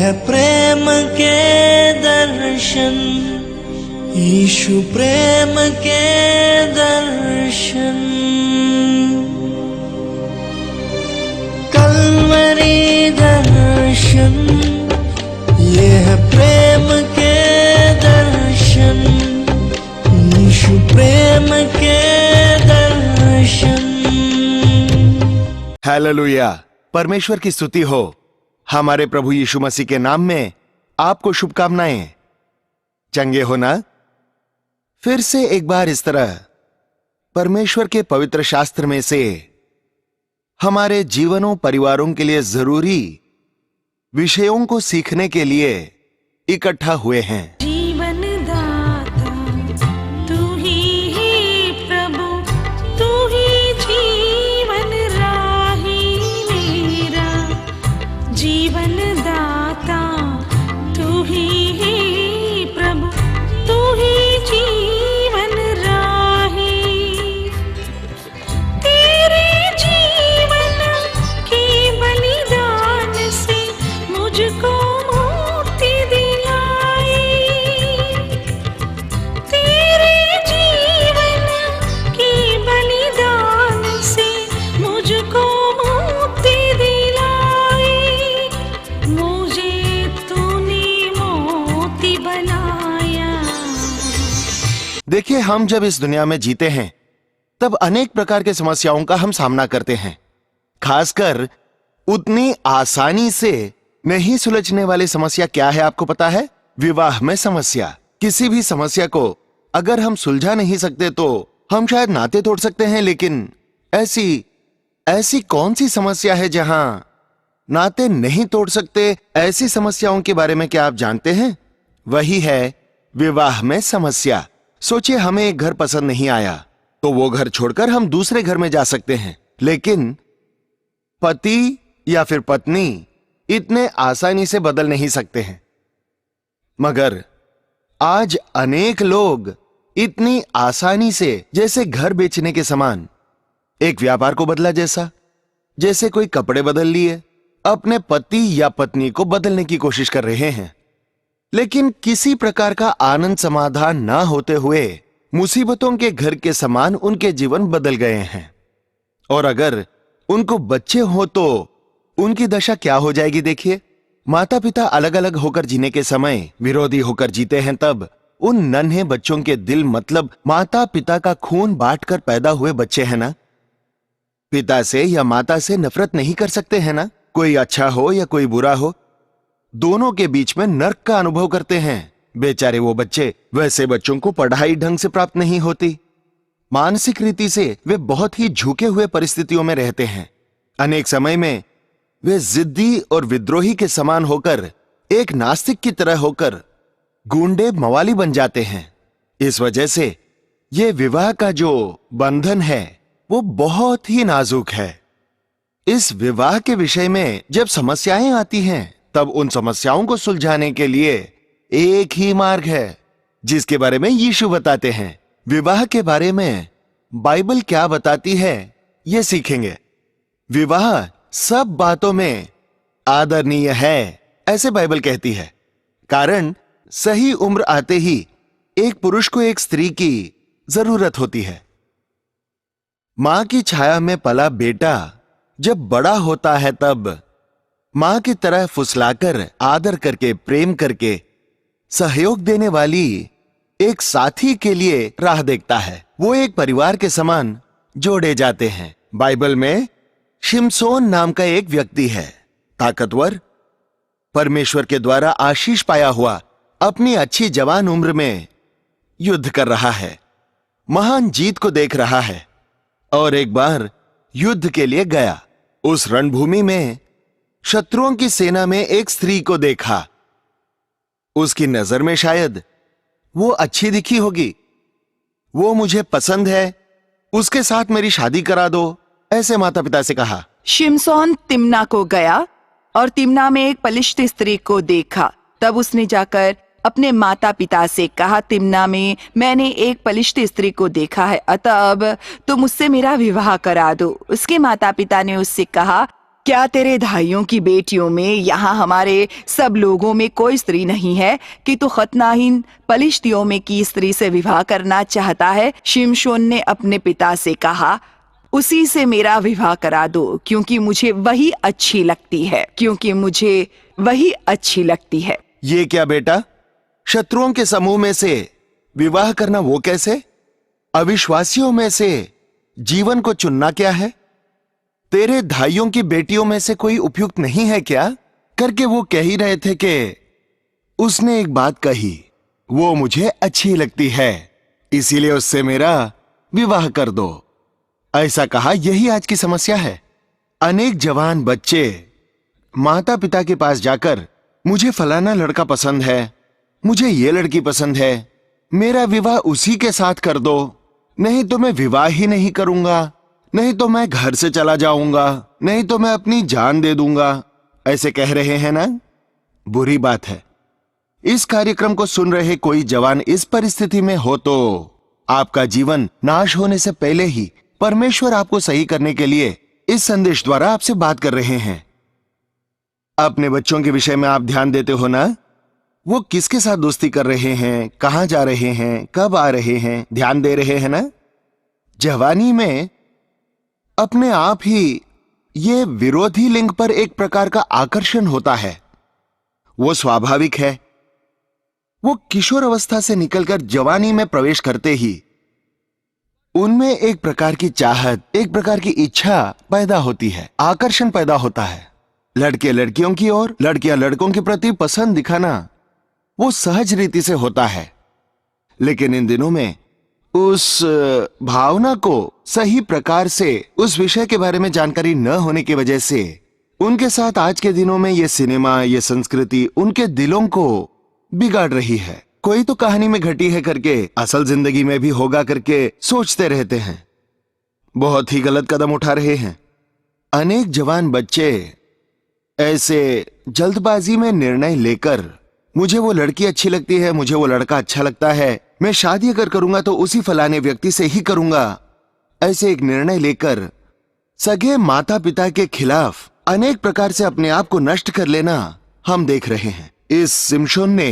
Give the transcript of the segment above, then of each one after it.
है प्रेम के दर्शन, यीशु प्रेम के दर्शन। कलवरी दर्शन, ये है प्रेम के दर्शन, यीशु प्रेम के दर्शन। हालेलुया, परमेश्वर की स्तुति हो। हमारे प्रभु यीशु मसीह के नाम में आपको शुभकामनाएं। चंगे हो ना? फिर से एक बार इस तरह परमेश्वर के पवित्र शास्त्र में से हमारे जीवनों परिवारों के लिए जरूरी विषयों को सीखने के लिए इकट्ठा हुए हैं। जीवन दाता तू ही प्रभु, तू ही जीवन राही मेरा। जीवन दाता तू ही प्रभु, तू ही जीवन राही। तेरे जीवन के बलिदान से मुझको मुक्ति दिलाई। तेरे जीवन के बलिदान से मुझको मुक्ति दिलाई। मुझे तूने मोती बनाया। देखिए, हम जब इस दुनिया में जीते हैं तब अनेक प्रकार के समस्याओं का हम सामना करते हैं। खासकर उतनी आसानी से नहीं सुलझने वाली समस्या क्या है, आपको पता है? विवाह में समस्या। किसी भी समस्या को अगर हम सुलझा नहीं सकते तो हम शायद नाते तोड़ सकते हैं, लेकिन ऐसी कौन सी समस्या है जहां नाते नहीं तोड़ सकते? ऐसी समस्याओं के बारे में क्या आप जानते हैं? वही है विवाह में समस्या। सोचिए, हमें एक घर पसंद नहीं आया तो वो घर छोड़कर हम दूसरे घर में जा सकते हैं, लेकिन पति या फिर पत्नी इतने आसानी से बदल नहीं सकते हैं। मगर आज अनेक लोग इतनी आसानी से, जैसे घर बेचने के समान, एक व्यापार को बदला जैसे कोई कपड़े बदल लिए, अपने पति या पत्नी को बदलने की कोशिश कर रहे हैं। लेकिन किसी प्रकार का आनंद समाधान ना होते हुए मुसीबतों के घर के समान उनके जीवन बदल गए हैं। और अगर उनको बच्चे हो तो उनकी दशा क्या हो जाएगी? देखिए, माता पिता अलग अलग होकर जीने के समय विरोधी होकर जीते हैं, तब उन नन्हे बच्चों के दिल, मतलब माता पिता का खून बांटकर पैदा हुए बच्चे हैं ना, पिता से या माता से नफरत नहीं कर सकते हैं ना। कोई अच्छा हो या कोई बुरा हो, दोनों के बीच में नर्क का अनुभव करते हैं। बेचारे वो बच्चे। वैसे बच्चों को पढ़ाई ढंग से प्राप्त नहीं होती। मानसिक रीति से वे बहुत ही झुके हुए परिस्थितियों में रहते हैं। अनेक समय में वे जिद्दी और विद्रोही के समान होकर, एक नास्तिक की तरह होकर गूंडे मवाली बन जाते हैं। इस वजह से ये विवाह का जो बंधन है वो बहुत ही नाजुक है। इस विवाह के विषय में जब समस्याएं आती हैं तब उन समस्याओं को सुलझाने के लिए एक ही मार्ग है, जिसके बारे में यीशु बताते हैं। विवाह के बारे में बाइबल क्या बताती है ये सीखेंगे। विवाह सब बातों में आदरणीय है, ऐसे बाइबल कहती है। कारण सही उम्र आते ही एक पुरुष को एक स्त्री की जरूरत होती है। मां की छाया में पला बेटा जब बड़ा होता है तब मां की तरह फुसलाकर, आदर करके, प्रेम करके, सहयोग देने वाली एक साथी के लिए राह देखता है। वो एक परिवार के समान जोड़े जाते हैं। बाइबल में शिमशोन नाम का एक व्यक्ति है, ताकतवर, परमेश्वर के द्वारा आशीष पाया हुआ, अपनी अच्छी जवान उम्र में युद्ध कर रहा है, महान जीत को देख रहा है। और एक बार युद्ध के लिए गया। उस रणभूमि में शत्रुओं की सेना में एक स्त्री को देखा। उसकी नजर में शायद वो अच्छी दिखी होगी। वो मुझे पसंद है, उसके साथ मेरी शादी करा दो, ऐसे माता पिता से कहा। शिमशोन तिम्ना को गया और तिम्ना में एक पलिश्ती स्त्री को देखा। तब उसने जाकर अपने माता पिता से कहा, तिम्ना में मैंने एक पलिश्ती स्त्री को देखा है, अतः अब तुम उससे मेरा विवाह करा दो। उसके माता पिता ने उससे कहा, क्या तेरे भाइयों की बेटियों में यहाँ हमारे सब लोगों में कोई स्त्री नहीं है कि तू खतनाहीन पलिश्तियों में की स्त्री से विवाह करना चाहता है? शिमशोन ने अपने पिता से कहा, उसी से मेरा विवाह करा दो, क्योंकि मुझे वही अच्छी लगती है। ये क्या बेटा, शत्रुओं के समूह में से विवाह करना वो कैसे? अविश्वासियों में से जीवन को चुनना क्या है? तेरे भाइयों की बेटियों में से कोई उपयुक्त नहीं है क्या? करके वो कह ही रहे थे कि उसने एक बात कही, वो मुझे अच्छी लगती है, इसीलिए उससे मेरा विवाह कर दो। ऐसा कहा। यही आज की समस्या है। अनेक जवान बच्चे माता पिता के पास जाकर, मुझे फलाना लड़का पसंद है, मुझे ये लड़की पसंद है, मेरा विवाह उसी के साथ कर दो, नहीं तो मैं विवाह ही नहीं करूंगा, नहीं तो मैं घर से चला जाऊंगा, नहीं तो मैं अपनी जान दे दूंगा, ऐसे कह रहे हैं ना? बुरी बात है। इस कार्यक्रम को सुन रहे कोई जवान इस परिस्थिति में हो तो आपका जीवन नाश होने से पहले ही परमेश्वर आपको सही करने के लिए इस संदेश द्वारा आपसे बात कर रहे हैं। अपने बच्चों के विषय में आप ध्यान देते हो ना? वो किसके साथ दोस्ती कर रहे हैं, कहां जा रहे हैं, कब आ रहे हैं, ध्यान दे रहे हैं ना? जवानी में अपने आप ही ये विरोधी लिंग पर एक प्रकार का आकर्षण होता है। वो स्वाभाविक है। वो किशोर अवस्था से निकलकर जवानी में प्रवेश करते ही उनमें एक प्रकार की चाहत, एक प्रकार की इच्छा पैदा होती है, आकर्षण पैदा होता है। लड़के लड़कियों की ओर, लड़कियां लड़कों के प्रति पसंद दिखाना वो सहज रीति से होता है। लेकिन इन दिनों में उस भावना को सही प्रकार से, उस विषय के बारे में जानकारी न होने की वजह से उनके साथ आज के दिनों में ये सिनेमा, ये संस्कृति उनके दिलों को बिगाड़ रही है। कोई तो कहानी में घटी है करके असल जिंदगी में भी होगा करके सोचते रहते हैं। बहुत ही गलत कदम उठा रहे हैं। अनेक जवान बच्चे ऐसे जल्दबाजी में निर्णय लेकर, मुझे वो लड़की अच्छी लगती है, मुझे वो लड़का अच्छा लगता है, मैं शादी अगर करूंगा तो उसी फलाने व्यक्ति से ही करूंगा, ऐसे एक निर्णय लेकर सगे माता पिता के खिलाफ अनेक प्रकार से अपने आप को नष्ट कर लेना हम देख रहे हैं। इस शिमशोन ने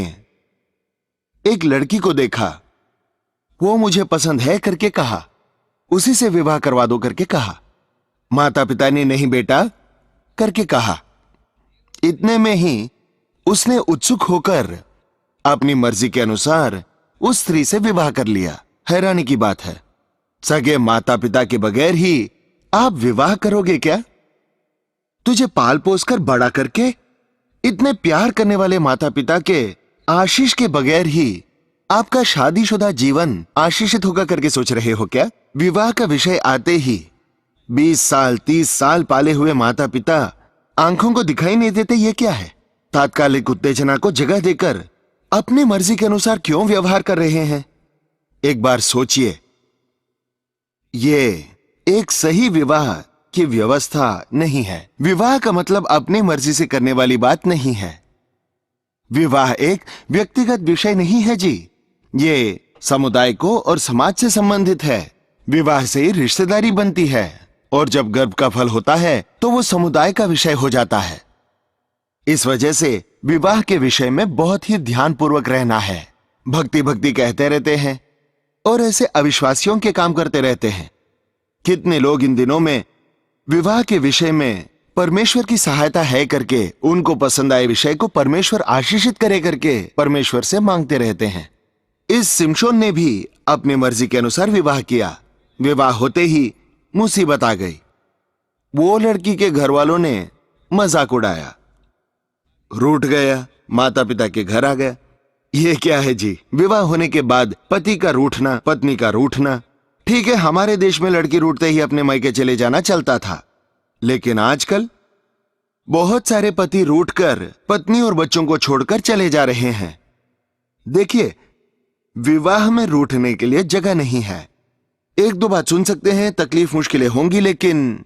एक लड़की को देखा, वो मुझे पसंद है करके कहा, उसी से विवाह करवा दो करके कहा। माता पिता ने नहीं बेटा करके कहा। इतने में ही उसने उत्सुक होकर अपनी मर्जी के अनुसार उस स्त्री से विवाह कर लिया। हैरानी की बात है, सगे माता पिता के बगैर ही आप विवाह करोगे क्या? तुझे पाल पोस कर बड़ा करके, इतने प्यार करने वाले माता पिता के आशीष के बगैर ही आपका शादीशुदा जीवन आशीषित होगा करके सोच रहे हो क्या? विवाह का विषय आते ही 20 साल 30 साल पाले हुए माता पिता आंखों को दिखाई नहीं देते। ये क्या है? तात्कालिक उत्तेजना को जगह देकर अपनी मर्जी के अनुसार क्यों व्यवहार कर रहे हैं? एक बार सोचिए, ये एक सही विवाह की व्यवस्था नहीं है। विवाह का मतलब अपनी मर्जी से करने वाली बात नहीं है। विवाह एक व्यक्तिगत विषय नहीं है जी, ये समुदाय को और समाज से संबंधित है। विवाह से रिश्तेदारी बनती है और जब गर्भ का फल होता है तो वो समुदाय का विषय हो जाता है। इस वजह से विवाह के विषय में बहुत ही ध्यानपूर्वक रहना है। भक्ति भक्ति कहते रहते हैं और ऐसे अविश्वासियों के काम करते रहते हैं। कितने लोग इन दिनों में विवाह के विषय में परमेश्वर की सहायता है करके, उनको पसंद आए विषय को परमेश्वर आशीषित करे करके परमेश्वर से मांगते रहते हैं। इस शिमशोन ने भी अपनी मर्जी के अनुसार विवाह किया। विवाह होते ही मुसीबत आ गई। वो लड़की के घर वालों ने मजाक उड़ाया, रूठ गया, माता पिता के घर आ गया। ये क्या है जी? विवाह होने के बाद पति का रूठना, पत्नी का रूठना। ठीक है, हमारे देश में लड़की रूठते ही अपने मायके चले जाना चलता था, लेकिन आजकल बहुत सारे पति रूठकर पत्नी और बच्चों को छोड़कर चले जा रहे हैं। देखिए, विवाह में रूठने के लिए जगह नहीं है। एक दो बात सुन सकते हैं, तकलीफ मुश्किलें होंगी, लेकिन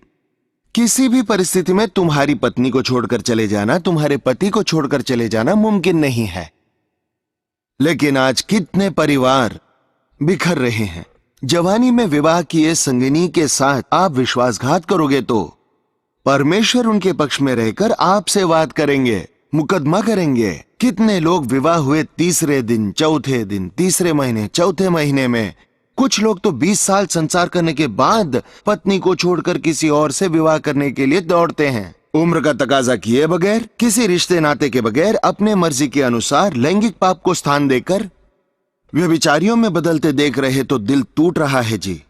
किसी भी परिस्थिति में तुम्हारी पत्नी को छोड़कर चले जाना, तुम्हारे पति को छोड़कर चले जाना मुमकिन नहीं है। लेकिन आज कितने परिवार बिखर रहे हैं। जवानी में विवाह किए संगिनी के साथ आप विश्वासघात करोगे तो परमेश्वर उनके पक्ष में रहकर आपसे वाद करेंगे, मुकदमा करेंगे। कितने लोग विवाह हुए तीसरे दिन, चौथे दिन, तीसरे महीने, चौथे महीने में, कुछ लोग तो 20 साल संसार करने के बाद पत्नी को छोड़कर किसी और से विवाह करने के लिए दौड़ते हैं। उम्र का तकाजा किए बगैर, किसी रिश्ते नाते के बगैर, अपने मर्जी के अनुसार लैंगिक पाप को स्थान देकर व्यभिचारियों में बदलते देख रहे तो दिल टूट रहा है जी।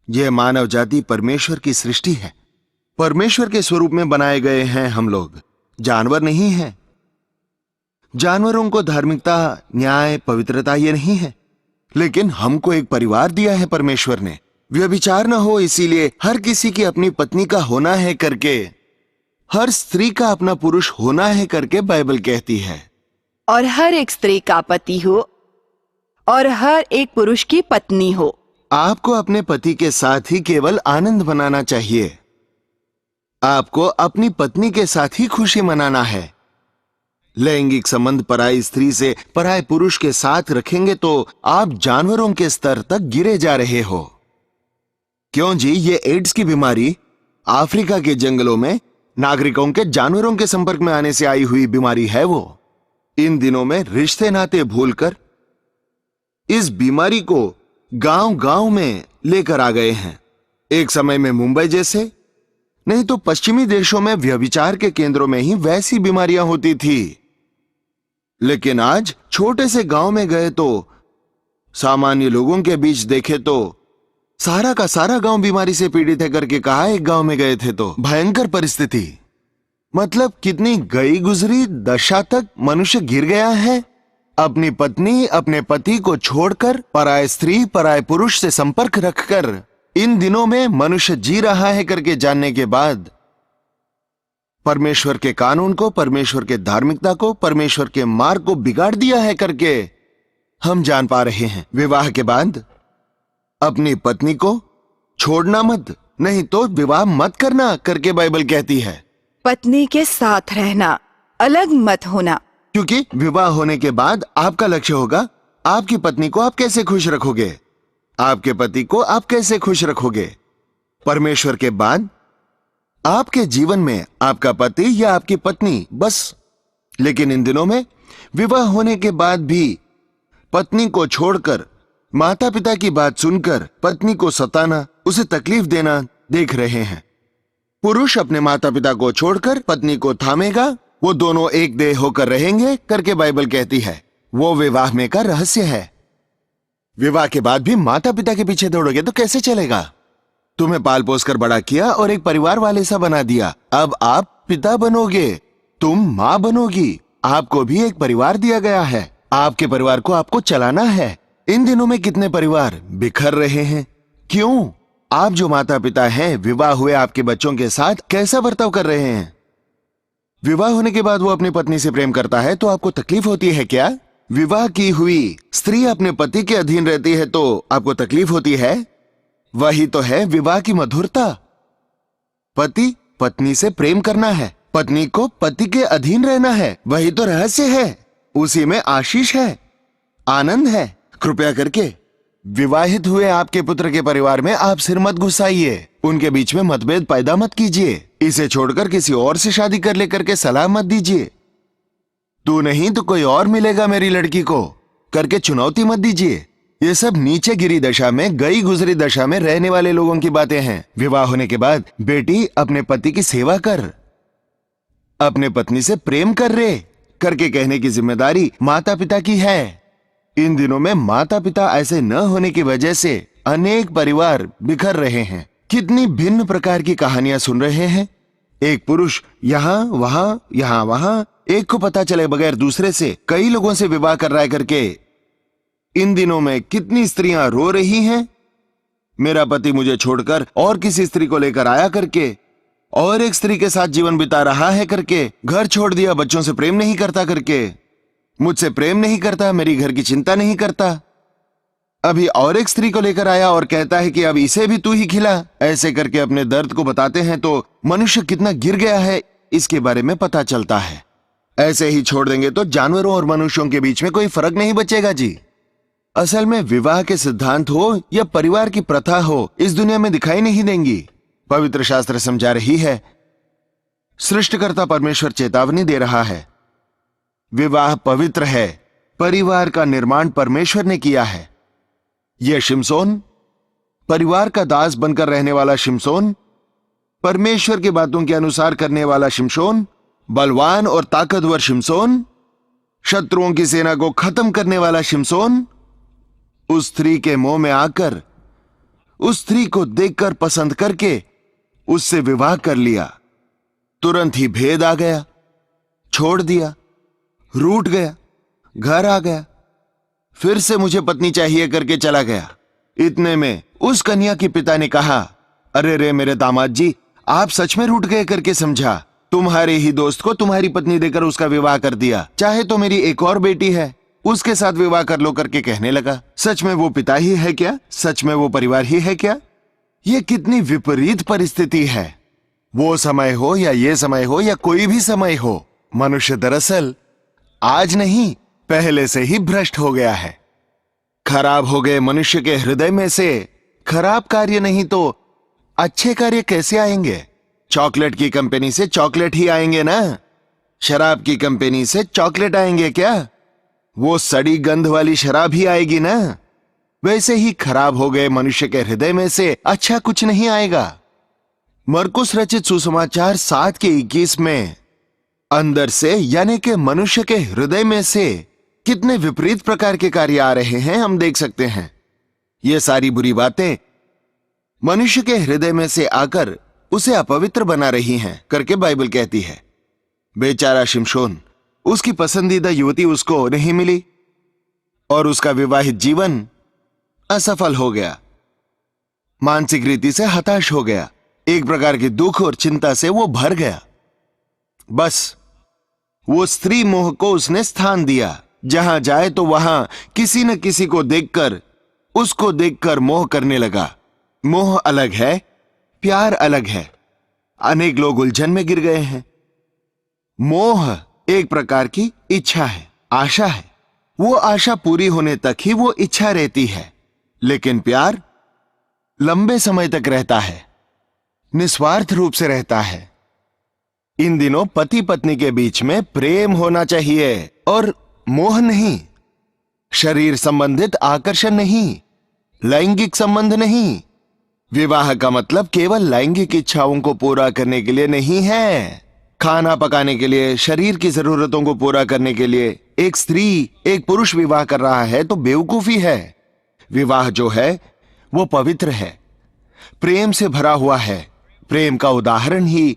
यह मानव जाति परमेश्वर की सृष्टि है। परमेश्वर के स्वरूप में बनाए गए हैं हम लोग, जानवर नहीं हैं। जानवरों को धार्मिकता, न्याय, पवित्रता ये नहीं है, लेकिन हमको एक परिवार दिया है परमेश्वर ने। व्यभिचार न हो इसीलिए हर किसी की अपनी पत्नी का होना है करके, हर स्त्री का अपना पुरुष होना है करके बाइबल कहती है। और हर एक स्त्री का पति हो और हर एक पुरुष की पत्नी हो। आपको अपने पति के साथ ही केवल आनंद मनाना चाहिए। आपको अपनी पत्नी के साथ ही खुशी मनाना है। लैंगिक संबंध पराई स्त्री से, पराये पुरुष के साथ रखेंगे तो आप जानवरों के स्तर तक गिरे जा रहे हो। क्यों जी? ये एड्स की बीमारी अफ्रीका के जंगलों में नागरिकों के जानवरों के संपर्क में आने से आई हुई बीमारी है। वो इन दिनों में रिश्ते नाते भूलकर इस बीमारी को गांव-गांव में लेकर आ गए हैं। एक समय में मुंबई जैसे, नहीं तो पश्चिमी देशों में व्यभिचार के केंद्रों में ही वैसी बीमारियां होती थी। लेकिन आज छोटे से गांव में गए तो, सामान्य लोगों के बीच देखे तो सारा का सारा गांव बीमारी से पीड़ित है करके कहा। एक गांव में गए थे तो भयंकर परिस्थिति, मतलब कितनी गई गुजरी दशा तक मनुष्य गिर गया है। अपनी पत्नी, अपने पति को छोड़कर पराय स्त्री, पराय पुरुष से संपर्क रखकर इन दिनों में मनुष्य जी रहा है करके जानने के बाद परमेश्वर के कानून को, परमेश्वर के धार्मिकता को, परमेश्वर के मार्ग को बिगाड़ दिया है करके हम जान पा रहे हैं। विवाह के बाद अपनी पत्नी को छोड़ना मत, नहीं तो विवाह मत करना करके बाइबल कहती है। पत्नी के साथ रहना, अलग मत होना। क्योंकि विवाह होने के बाद आपका लक्ष्य होगा आपकी पत्नी को आप कैसे खुश रखोगे, आपके पति को आप कैसे खुश रखोगे। परमेश्वर के बाद आपके जीवन में आपका पति या आपकी पत्नी बस। लेकिन इन दिनों में विवाह होने के बाद भी पत्नी को छोड़कर, माता पिता की बात सुनकर पत्नी को सताना, उसे तकलीफ देना देख रहे हैं। पुरुष अपने माता पिता को छोड़कर पत्नी को थामेगा, वो दोनों एक देह होकर रहेंगे करके बाइबल कहती है। वो विवाह में का रहस्य है। विवाह के बाद भी माता पिता के पीछे दौड़ोगे तो कैसे चलेगा? तुम्हें पाल पोस कर बड़ा किया और एक परिवार वाले सा बना दिया। अब आप पिता बनोगे, तुम मां बनोगी। आपको भी एक परिवार दिया गया है, आपके परिवार को आपको चलाना है। इन दिनों में कितने परिवार बिखर रहे हैं। क्यों? आप जो माता पिता हैं, विवाह हुए आपके बच्चों के साथ कैसा बर्ताव कर रहे हैं? विवाह होने के बाद वो अपनी पत्नी से प्रेम करता है तो आपको तकलीफ होती है क्या? विवाह की हुई स्त्री अपने पति के अधीन रहती है तो आपको तकलीफ होती है? वही तो है विवाह की मधुरता। पति पत्नी से प्रेम करना है, पत्नी को पति के अधीन रहना है, वही तो रहस्य है। उसी में आशीष है, आनंद है। कृपया करके विवाहित हुए आपके पुत्र के परिवार में आप सिर मत घुसाइए, उनके बीच में मतभेद पैदा मत कीजिए, इसे छोड़कर किसी और से शादी कर लेकर के सलाह मत दीजिए। तू नहीं तो कोई और मिलेगा मेरी लड़की को करके चुनौती मत दीजिए। ये सब नीचे गिरी दशा में, गई गुजरी दशा में रहने वाले लोगों की बातें हैं। विवाह होने के बाद बेटी अपने पति की सेवा कर, अपने पत्नी से प्रेम कर रे करके कहने की जिम्मेदारी माता पिता की है। इन दिनों में माता पिता ऐसे न होने की वजह से अनेक परिवार बिखर रहे हैं। कितनी भिन्न प्रकार की कहानियां सुन रहे हैं। एक पुरुष यहां वहां, एक को पता चले बगैर दूसरे से कई लोगों से विवाह कर रहा है करके इन दिनों में कितनी स्त्रियां रो रही हैं। मेरा पति मुझे छोड़कर और किसी स्त्री को लेकर आया करके, और एक स्त्री के साथ जीवन बिता रहा है करके, घर छोड़ दिया, बच्चों से प्रेम नहीं करता करके, मुझसे प्रेम नहीं करता, मेरी घर की चिंता नहीं करता। अभी और एक स्त्री को लेकर आया और कहता है कि अब इसे भी तू ही खिला। ऐसे करके अपने दर्द को बताते हैं तो मनुष्य कितना गिर गया है इसके बारे में पता चलता है। ऐसे ही छोड़ देंगे तो जानवरों और मनुष्यों के बीच में कोई फर्क नहीं बचेगा जी। असल में विवाह के सिद्धांत हो या परिवार की प्रथा हो, इस दुनिया में दिखाई नहीं देंगी। पवित्र शास्त्र समझा रही है, सृष्टिकर्ता परमेश्वर चेतावनी दे रहा है, विवाह पवित्र है, परिवार का निर्माण परमेश्वर ने किया है। यह शिमशोन, परिवार का दास बनकर रहने वाला शिमशोन, परमेश्वर की बातों के अनुसार करने वाला शिमशोन, बलवान और ताकतवर शिमशोन, शत्रुओं की सेना को खत्म करने वाला शिमशोन, उस स्त्री के मोह में आकर उस स्त्री को देखकर पसंद करके उससे विवाह कर लिया। तुरंत ही भेद आ गया, छोड़ दिया, रूठ गया, घर आ गया, फिर से मुझे पत्नी चाहिए करके चला गया। इतने में उस कन्या के पिता ने कहा, अरे रे मेरे दामाद जी, आप सच में रूठ गए करके समझा, तुम्हारे ही दोस्त को तुम्हारी पत्नी देकर उसका विवाह कर दिया, चाहे तो मेरी एक और बेटी है, उसके साथ विवाह कर लो करके कहने लगा। सच में वो पिता ही है क्या? सच में वो परिवार ही है क्या? ये कितनी विपरीत परिस्थिति है। वो समय हो या ये समय हो या कोई भी समय हो, मनुष्य दरअसल आज नहीं पहले से ही भ्रष्ट हो गया है। खराब हो गए मनुष्य के हृदय में से खराब कार्य नहीं तो अच्छे कार्य कैसे आएंगे? चॉकलेट की कंपनी से चॉकलेट ही आएंगे ना, शराब की कंपनी से चॉकलेट आएंगे क्या? वो सड़ी गंध वाली शराब ही आएगी ना। वैसे ही खराब हो गए मनुष्य के हृदय में से अच्छा कुछ नहीं आएगा। मरकुस रचित सुसमाचार 7:21 में अंदर से यानी कि मनुष्य के हृदय में से कितने विपरीत प्रकार के कार्य आ रहे हैं हम देख सकते हैं। ये सारी बुरी बातें मनुष्य के हृदय में से आकर उसे अपवित्र बना रही हैं करके बाइबल कहती है। बेचारा शिमशोन, उसकी पसंदीदा युवती उसको नहीं मिली और उसका विवाहित जीवन असफल हो गया। मानसिक रीति से हताश हो गया, एक प्रकार के दुख और चिंता से वो भर गया। बस वो स्त्री मोह को उसने स्थान दिया। जहां जाए तो वहां किसी न किसी को देखकर उसको देखकर मोह करने लगा। मोह अलग है, प्यार अलग है। अनेक लोग उलझन में गिर गए हैं। मोह एक प्रकार की इच्छा है, आशा है। वो आशा पूरी होने तक ही वो इच्छा रहती है, लेकिन प्यार लंबे समय तक रहता है, निस्वार्थ रूप से रहता है। इन दिनों पति पत्नी के बीच में प्रेम होना चाहिए और मोह नहीं, शरीर संबंधित आकर्षण नहीं, लैंगिक संबंध नहीं। विवाह का मतलब केवल लैंगिक इच्छाओं को पूरा करने के लिए नहीं है। खाना पकाने के लिए, शरीर की जरूरतों को पूरा करने के लिए एक स्त्री एक पुरुष विवाह कर रहा है तो बेवकूफी है। विवाह जो है वो पवित्र है, प्रेम से भरा हुआ है। प्रेम का उदाहरण ही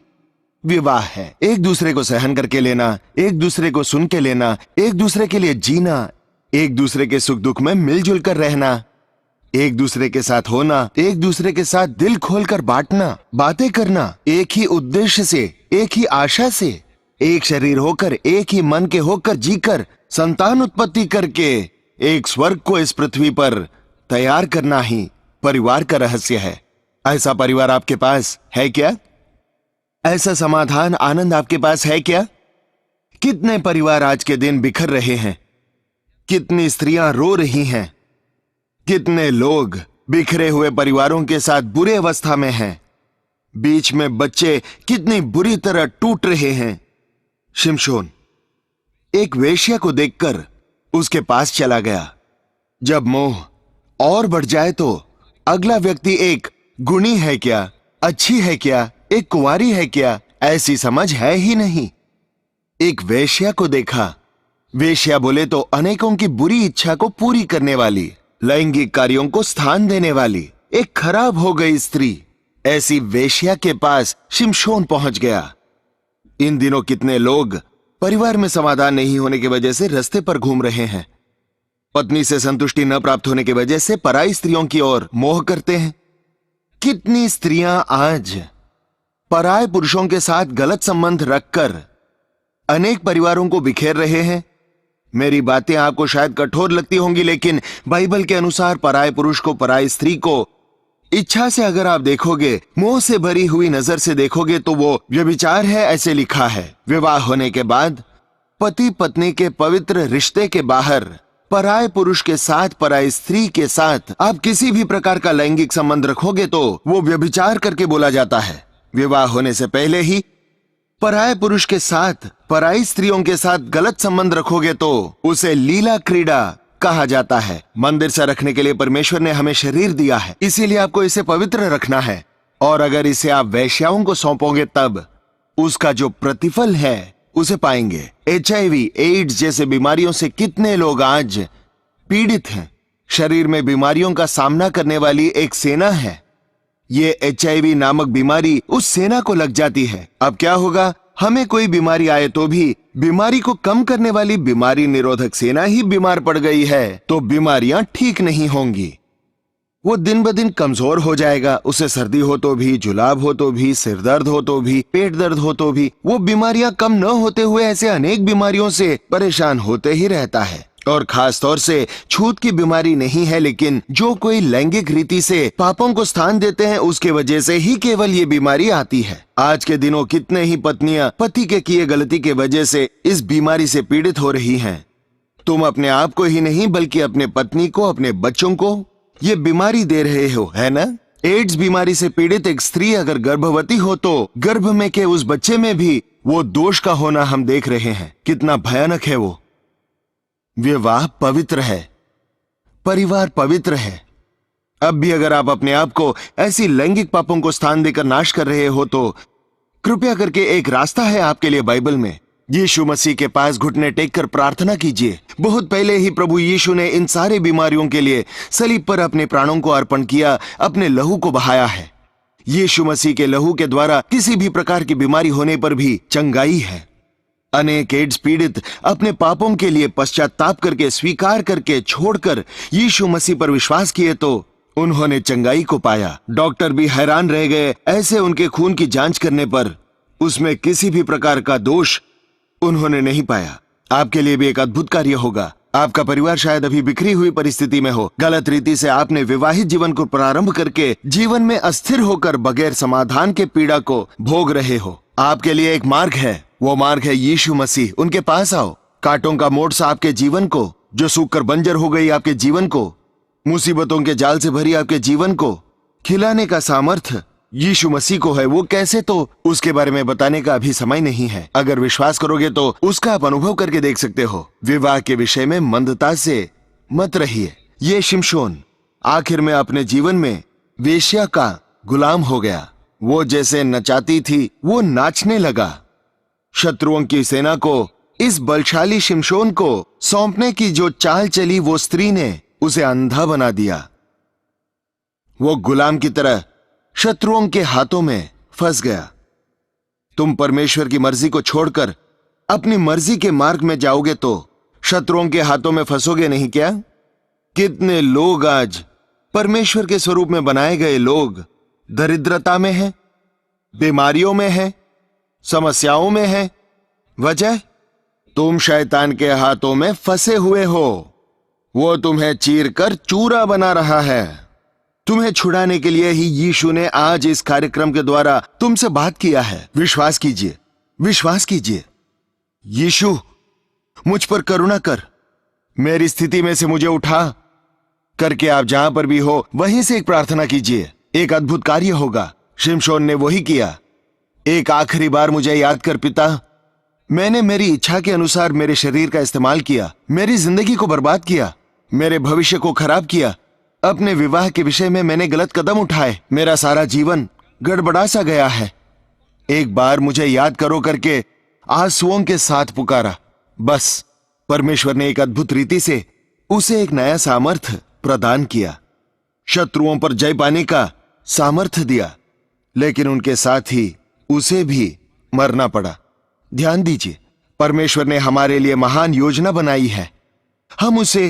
विवाह है। एक दूसरे को सहन करके लेना, एक दूसरे को सुन के लेना, एक दूसरे के लिए जीना, एक दूसरे के सुख दुख में मिलजुल कर रहना, एक दूसरे के साथ होना, एक दूसरे के साथ दिल खोलकर बांटना, बातें करना, एक ही उद्देश्य से, एक ही आशा से, एक शरीर होकर, एक ही मन के होकर जीकर, संतान उत्पत्ति करके एक स्वर्ग को इस पृथ्वी पर तैयार करना ही परिवार का रहस्य है। ऐसा परिवार आपके पास है क्या? ऐसा समाधान, आनंद आपके पास है क्या? कितने परिवार आज के दिन बिखर रहे हैं, कितनी स्त्रियां रो रही हैं, कितने लोग बिखरे हुए परिवारों के साथ बुरी अवस्था में हैं, बीच में बच्चे कितनी बुरी तरह टूट रहे हैं। शिमशोन एक वेश्या को देखकर उसके पास चला गया। जब मोह और बढ़ जाए तो अगला व्यक्ति एक गुणी है क्या, अच्छी है क्या, एक कुंवारी है क्या, ऐसी समझ है ही नहीं। एक वेश्या को देखा। वेश्या बोले तो अनेकों की बुरी इच्छा को पूरी करने वाली, लैंगिक कार्यों को स्थान देने वाली एक खराब हो गई स्त्री। ऐसी वेश्या के पास शिमशोन पहुंच गया। इन दिनों कितने लोग परिवार में समाधान नहीं होने की वजह से रास्ते पर घूम रहे हैं। पत्नी से संतुष्टि न प्राप्त होने की वजह से पराई स्त्रियों की ओर मोह करते हैं। कितनी स्त्रियां आज पराये पुरुषों के साथ गलत संबंध रखकर अनेक परिवारों को बिखेर रहे हैं। मेरी बातें आपको शायद कठोर लगती होंगी, लेकिन बाइबल के अनुसार पराये पुरुष को, पराई स्त्री को इच्छा से अगर आप देखोगे, मोह से भरी हुई नजर से देखोगे तो वो व्यभिचार है, ऐसे लिखा है। विवाह होने के बाद पति पत्नी के पवित्र रिश्ते के बाहर पराये पुरुष के साथ, पराई स्त्री के साथ आप किसी भी प्रकार का लैंगिक संबंध रखोगे तो वो व्यभिचार करके बोला जाता है। विवाह होने से पहले ही पराये पुरुष के साथ, पराई स्त्रियों के साथ गलत संबंध रखोगे तो उसे लीला क्रीड़ा कहा जाता है। मंदिर से रखने के लिए परमेश्वर ने हमें शरीर दिया है, इसीलिए आपको इसे पवित्र रखना है। और अगर इसे आप वैश्याओं को सौंपोगे तब उसका जो प्रतिफल है उसे पाएंगे। HIV, एड्स जैसे बीमारियों से कितने लोग आज पीड़ित हैं। शरीर में बीमारियों का सामना करने वाली एक सेना है। ये HIV नामक बीमारी उस सेना को लग जाती है। अब क्या होगा, हमें कोई बीमारी आए तो भी बीमारी को कम करने वाली बीमारी निरोधक सेना ही बीमार पड़ गई है तो बीमारियां ठीक नहीं होंगी। वो दिन ब दिन कमजोर हो जाएगा। उसे सर्दी हो तो भी, जुलाब हो तो भी, सिर दर्द हो तो भी, पेट दर्द हो तो भी, वो बीमारियां कम न होते हुए ऐसे अनेक बीमारियों से परेशान होते ही रहता है। और खास तौर से छूत की बीमारी नहीं है, लेकिन जो कोई लैंगिक रीति से पापों को स्थान देते हैं उसके वजह से ही केवल ये बीमारी आती है। आज के दिनों कितने ही पत्नियां पति के किए गलती के वजह से इस बीमारी से पीड़ित हो रही हैं। तुम अपने आप को ही नहीं बल्कि अपने पत्नी को, अपने बच्चों को ये बीमारी दे रहे हो, है ना? एड्स बीमारी से पीड़ित एक स्त्री अगर गर्भवती हो तो गर्भ में के उस बच्चे में भी वो दोष का होना हम देख रहे हैं। कितना भयानक है वो। विवाह पवित्र है, परिवार पवित्र है। अब भी अगर आप अपने आप को ऐसी लैंगिक पापों को स्थान देकर नाश कर रहे हो तो कृपया करके एक रास्ता है आपके लिए बाइबल में। यीशु मसीह के पास घुटने टेक कर प्रार्थना कीजिए। बहुत पहले ही प्रभु यीशु ने इन सारे बीमारियों के लिए सलीब पर अपने प्राणों को अर्पण किया, अपने लहू को बहाया है। यीशु मसीह के लहू के द्वारा किसी भी प्रकार की बीमारी होने पर भी चंगाई है। अनेक एड्स पीड़ित अपने पापों के लिए पश्चाताप करके, स्वीकार करके, छोड़कर यीशु मसीह पर विश्वास किए तो उन्होंने चंगाई को पाया। डॉक्टर भी हैरान रह गए ऐसे उनके खून की जांच करने पर उसमें किसी भी प्रकार का दोष उन्होंने नहीं पाया। आपके लिए भी एक अद्भुत कार्य होगा। आपका परिवार शायद अभी बिखरी हुई परिस्थिति में हो। गलत रीति से आपने विवाहित जीवन को प्रारंभ करके जीवन में अस्थिर होकर बगैर समाधान के पीड़ा को भोग रहे हो। आपके लिए एक मार्ग है, वो मार्ग है यीशु मसीह। उनके पास आओ। कांटों का मोड़ सा आपके जीवन को, जो सूख कर बंजर हो गई आपके जीवन को, मुसीबतों के जाल से भरी आपके जीवन को खिलाने का सामर्थ्य यीशु मसीह को है। वो कैसे, तो उसके बारे में बताने का अभी समय नहीं है। अगर विश्वास करोगे तो उसका आप अनुभव करके देख सकते हो। विवाह के विषय में मंदता से मत रहिए। ये शिमशोन आखिर में अपने जीवन में वेश्या का गुलाम हो गया। वो जैसे नचाती थी वो नाचने लगा। शत्रुओं की सेना को इस बलशाली शिमशोन को सौंपने की जो चाल चली वो स्त्री ने उसे अंधा बना दिया। वो गुलाम की तरह शत्रुओं के हाथों में फंस गया। तुम परमेश्वर की मर्जी को छोड़कर अपनी मर्जी के मार्ग में जाओगे तो शत्रुओं के हाथों में फंसोगे नहीं क्या? कितने लोग आज परमेश्वर के स्वरूप में बनाए गए लोग दरिद्रता में हैं, बीमारियों में हैं, समस्याओं में हैं। वजह, तुम शैतान के हाथों में फंसे हुए हो। वो तुम्हें चीरकर चूरा बना रहा है। तुम्हें छुड़ाने के लिए ही यीशु ने आज इस कार्यक्रम के द्वारा तुमसे बात किया है। विश्वास कीजिए, विश्वास कीजिए। यीशु, मुझ पर करुणा कर, मेरी स्थिति में से मुझे उठा करके आप जहां पर भी हो वहीं से एक प्रार्थना कीजिए। एक अद्भुत कार्य होगा। शिमशोन ने वही किया। एक आखिरी बार मुझे याद कर पिता, मैंने मेरी इच्छा के अनुसार मेरे शरीर का इस्तेमाल किया, मेरी जिंदगी को बर्बाद किया, मेरे भविष्य को खराब किया। अपने विवाह के विषय में मैंने गलत कदम उठाए। मेरा सारा जीवन गड़बड़ा सा गया है। एक बार मुझे याद करो करके आंसुओं के साथ पुकारा। बस परमेश्वर ने एक अद्भुत रीति से उसे एक नया सामर्थ्य प्रदान किया, शत्रुओं पर जय पाने का सामर्थ्य दिया, लेकिन उनके साथ ही उसे भी मरना पड़ा। ध्यान दीजिए, परमेश्वर ने हमारे लिए महान योजना बनाई है। हम उसे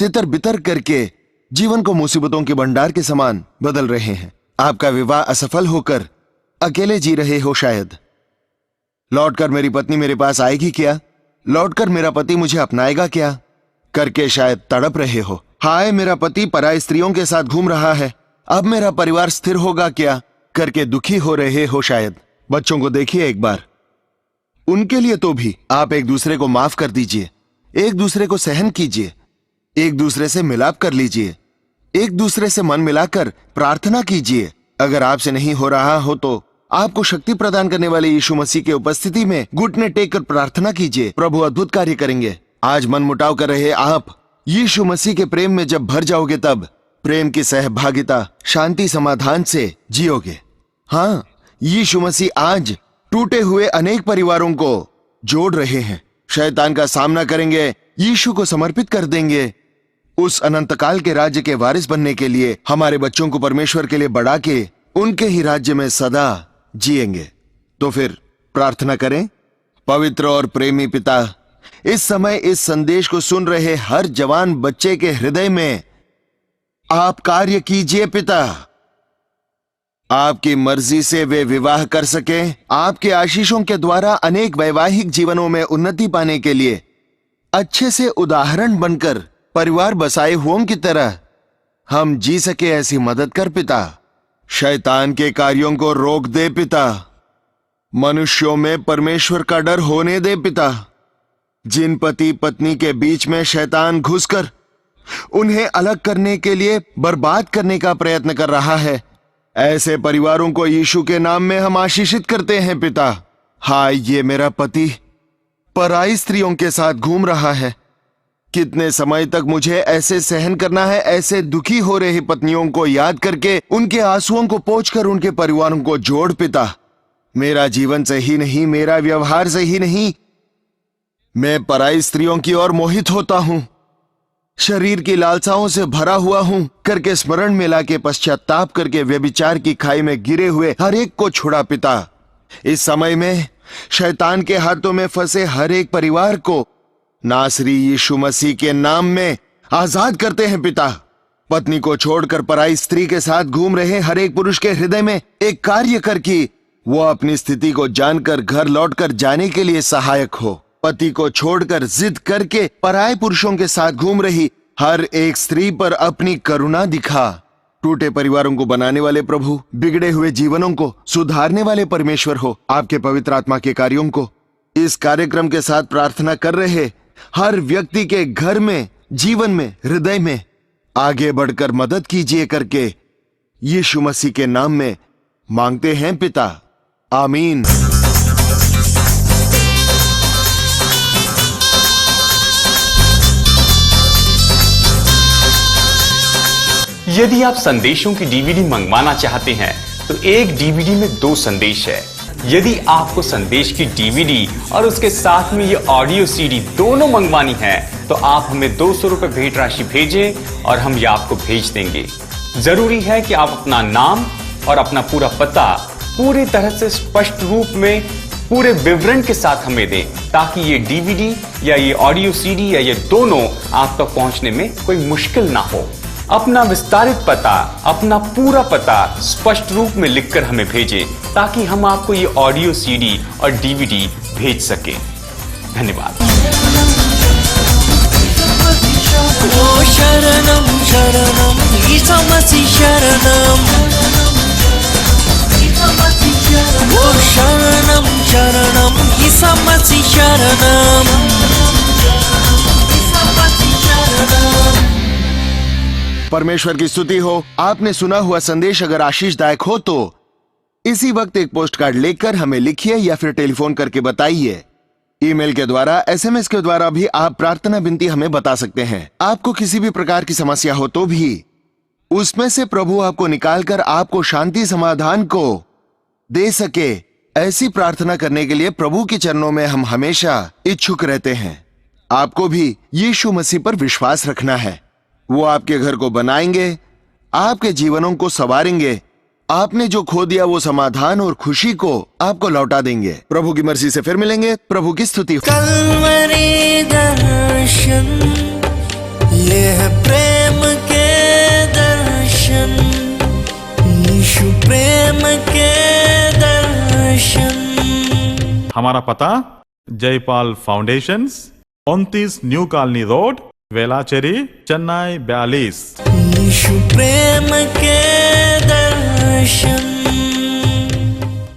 तितर बितर करके जीवन को मुसीबतों के भंडार के समान बदल रहे हैं। आपका विवाह असफल होकर अकेले जी रहे हो शायद। लौटकर मेरी पत्नी मेरे पास आएगी क्या, लौटकर मेरा पति मुझे अपनाएगा क्या करके शायद तड़प रहे हो। हाय, मेरा पति पराई स्त्रियों के साथ घूम रहा है, अब मेरा परिवार स्थिर होगा क्या करके दुखी हो रहे हो शायद। बच्चों को देखिए एक बार, उनके लिए तो भी आप एक दूसरे को माफ कर दीजिए, एक दूसरे को सहन कीजिए। एक दूसरे से मिलाप कर लीजिए, एक दूसरे से मन मिलाकर प्रार्थना कीजिए। अगर आपसे नहीं हो रहा हो तो आपको शक्ति प्रदान करने वाले यीशु मसीह के उपस्थिति में घुटने टेक कर प्रार्थना कीजिए। प्रभु अद्भुत कार्य करेंगे। आज मन मुटाव कर रहे आप यीशु मसीह के प्रेम में जब भर जाओगे तब प्रेम की सहभागिता, शांति, समाधान से जियोगे। हाँ, यीशु मसीह आज टूटे हुए अनेक परिवारों को जोड़ रहे हैं। शैतान का सामना करेंगे, यीशु को समर्पित कर देंगे। उस अनंत काल के राज्य के वारिस बनने के लिए हमारे बच्चों को परमेश्वर के लिए बढ़ा के उनके ही राज्य में सदा जिएंगे। तो फिर प्रार्थना करें। पवित्र और प्रेमी पिता, इस समय इस संदेश को सुन रहे हर जवान बच्चे के हृदय में आप कार्य कीजिए पिता। आपकी मर्जी से वे विवाह कर सके। आपके आशीषों के द्वारा अनेक वैवाहिक जीवनों में उन्नति पाने के लिए अच्छे से उदाहरण बनकर परिवार बसाए हुओं की तरह हम जी सके, ऐसी मदद कर पिता। शैतान के कार्यों को रोक दे पिता। मनुष्यों में परमेश्वर का डर होने दे पिता। जिन पति पत्नी के बीच में शैतान घुसकर उन्हें अलग करने के लिए बर्बाद करने का प्रयत्न कर रहा है, ऐसे परिवारों को यीशु के नाम में हम आशीषित करते हैं पिता। हाय, ये मेरा पति पराई स्त्रियों के साथ घूम रहा है। कितने समय तक मुझे ऐसे सहन करना है? ऐसे दुखी हो रही पत्नियों को याद करके उनके आंसुओं को पोंछकर उनके परिवारों को जोड़ पिता। मेरा जीवन से ही नहीं, मेरा व्यवहार से ही नहीं, मैं पराई स्त्रियों की ओर मोहित होता हूं, शरीर की लालसाओं से भरा हुआ हूं करके स्मरण में लाके पश्चाताप करके व्यभिचार की खाई में गिरे हुए हर एक को छुड़ा पिता। इस समय में शैतान के हाथों में फंसे हर एक परिवार को नासरी यीशु मसीह के नाम में आजाद करते हैं पिता। पत्नी को छोड़कर पराई स्त्री के साथ घूम रहे हर एक पुरुष के हृदय में एक कार्य कर कि वो अपनी स्थिति को जानकर घर लौटकर जाने के लिए सहायक हो। पति को छोड़कर जिद करके पराये पुरुषों के साथ घूम रही हर एक स्त्री पर अपनी करुणा दिखा। टूटे परिवारों को बनाने वाले प्रभु, बिगड़े हुए जीवनों को सुधारने वाले परमेश्वर हो। आपके पवित्र आत्मा के कार्यों को इस कार्यक्रम के साथ प्रार्थना कर रहे हर व्यक्ति के घर में, जीवन में, हृदय में आगे बढ़कर मदद कीजिए करके यीशु मसीह के नाम में मांगते हैं पिता। आमीन। यदि आप संदेशों की डीवीडी मंगवाना चाहते हैं तो एक डीवीडी में 2 संदेश है। यदि आपको संदेश की डीवीडी और उसके साथ में ये ऑडियो सीडी दोनों मंगवानी है तो आप हमें 200 रुपए भेंट राशि भेजें और हम ये आपको भेज देंगे। जरूरी है कि आप अपना नाम और अपना पूरा पता पूरी तरह से स्पष्ट रूप में पूरे विवरण के साथ हमें दें, ताकि ये डीवीडी या ये ऑडियो सीडी या ये दोनों आप तक पहुंचने में कोई मुश्किल ना हो। अपना विस्तारित पता, अपना पूरा पता स्पष्ट रूप में लिखकर हमें भेजें, ताकि हम आपको ये ऑडियो सीडी और डीवीडी भेज सकें। धन्यवाद। ओ शरणम शरणम यीशु मसीह शरणम, ओ शरणम शरणम यीशु मसीह शरणम। परमेश्वर की स्तुति हो। आपने सुना हुआ संदेश अगर आशीषदायक हो तो इसी वक्त एक पोस्ट कार्ड लेकर हमें लिखिए या फिर टेलीफोन करके बताइए। ईमेल के द्वारा, एसएमएस के द्वारा भी आप प्रार्थना विनती हमें बता सकते हैं। आपको किसी भी प्रकार की समस्या हो तो भी उसमें से प्रभु आपको निकालकर आपको शांति समाधान को दे सके, ऐसी प्रार्थना करने के लिए प्रभु के चरणों में हम हमेशा इच्छुक रहते हैं। आपको भी यीशु मसीह पर विश्वास रखना है। वो आपके घर को बनाएंगे, आपके जीवनों को संवारेंगे। आपने जो खो दिया वो समाधान और खुशी को आपको लौटा देंगे। प्रभु की मर्जी से फिर मिलेंगे। प्रभु की स्तुति। कल्वरी दर्शन, ये है प्रेम के दर्शन, यीशु प्रेम के दर्शन। हमारा पता Jaipal foundations, 29 new colony road, Velachery, Chennai 42। यीशु प्रेम के दर्शन।